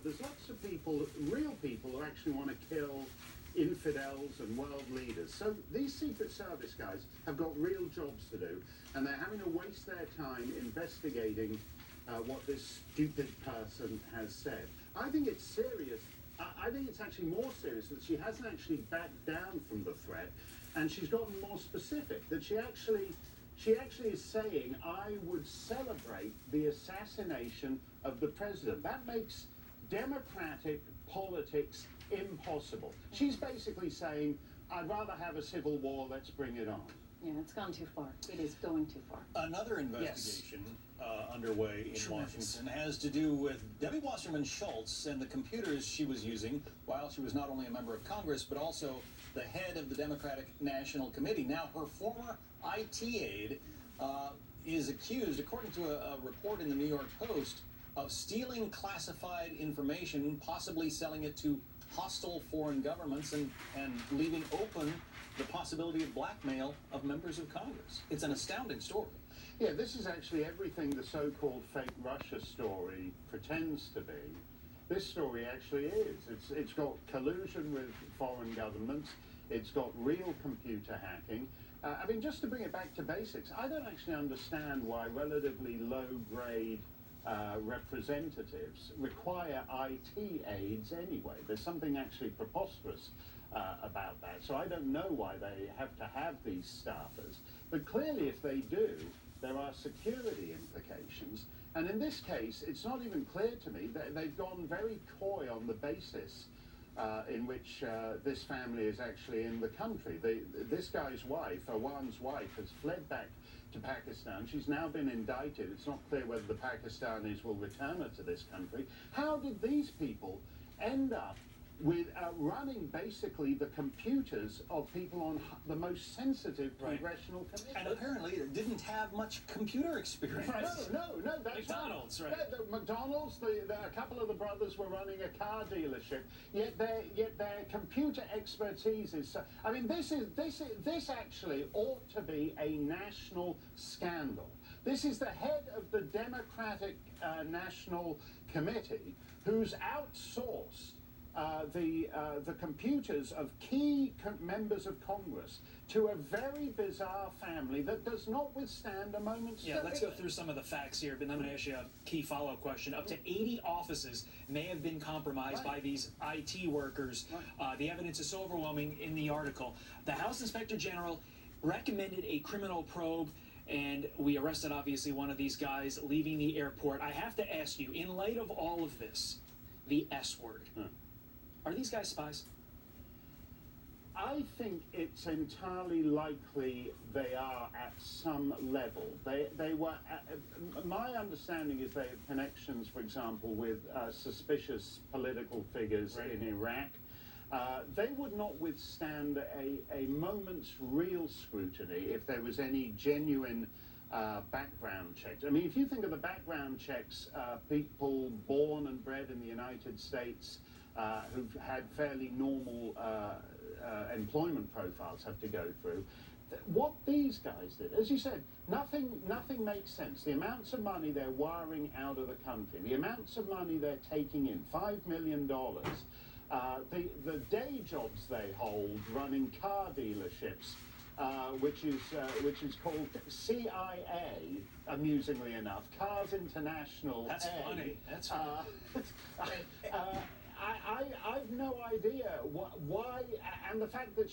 there's lots of people, real people, who actually want to kill infidels and world leaders. So these Secret Service guys have got real jobs to do, and they're having to waste their time investigating what this stupid person has said. I think it's serious. I think it's actually more serious that she hasn't actually backed down from the threat, and she's gotten more specific, that she actually is saying, I would celebrate the assassination of the president. That makes democratic politics impossible. She's basically saying, I'd rather have a civil war, let's bring it on. Yeah, it's gone too far. It is going too far. Another investigation underway in Washington has to do with Debbie Wasserman Schultz and the computers she was using while she was not only a member of Congress, but also the head of the Democratic National Committee. Now, her former IT aide is accused, according to a report in the New York Post, of stealing classified information, possibly selling it to hostile foreign governments, and leaving open the possibility of blackmail of members of Congress. It's an astounding story. Yeah, this is actually everything the so-called fake Russia story pretends to be. This story actually is. It's got collusion with foreign governments. It's got real computer hacking. I mean, just to bring it back to basics, I don't actually understand why relatively low-grade representatives require IT aides anyway. There's something actually preposterous about that. So I don't know why they have to have these staffers. But clearly, if they do, there are security implications. And in this case, it's not even clear to me that they've gone very coy on the basis in which this family is actually in the country. This guy's wife, Awan's wife, has fled back to Pakistan. She's now been indicted. It's not clear whether the Pakistanis will return her to this country. How did these people end up with running basically the computers of people on the most sensitive congressional committees? And apparently it didn't have much computer experience. No, that's McDonald's, right? McDonald's, a couple of the brothers were running a car dealership, yet their computer expertise is so, I mean, this actually ought to be a national scandal. This is the head of the Democratic National Committee who's outsourced the computers of key members of Congress to a very bizarre family that does not withstand a moment's Yeah, let's go through some of the facts here, but then I'm going to ask you a key follow-up question. Up to 80 offices may have been compromised by these IT workers. The evidence is so overwhelming in the article. The House Inspector General recommended a criminal probe, and we arrested, obviously, one of these guys leaving the airport. I have to ask you, in light of all of this, the S word, are these guys spies? I think it's entirely likely they are at some level. They were. My understanding is they have connections, for example, with suspicious political figures in Iraq. They would not withstand a moment's real scrutiny if there was any genuine background checks. I mean, if you think of the background checks people born and bred in the United States who've had fairly normal employment profiles have to go through. What these guys did, as you said, nothing makes sense. The amounts of money they're wiring out of the country, the amounts of money they're taking in, $5 million, the day jobs they hold running car dealerships, which is called CIA, amusingly enough, Cars International. That's funny. That's funny. I've no idea why, and the fact that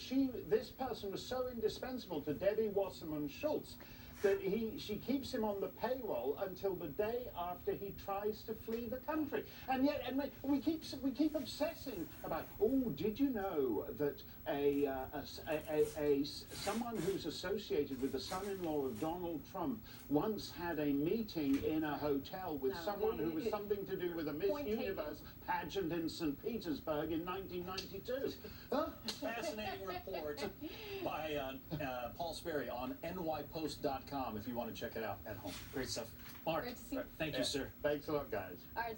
this person was so indispensable to Debbie Wasserman Schultz that she keeps him on the payroll until the day after he tries to flee the country. And yet, we keep obsessing about, oh, did you know that someone who's associated with the son-in-law of Donald Trump once had a meeting in a hotel with someone who was something to do with a Miss Universe pageant in St. Petersburg in 1992. Fascinating report by Paul Sperry on nypost.com if you want to check it out at home. Great stuff. Mark, Great to see you. Thank you, sir. Thanks a lot, guys. All right.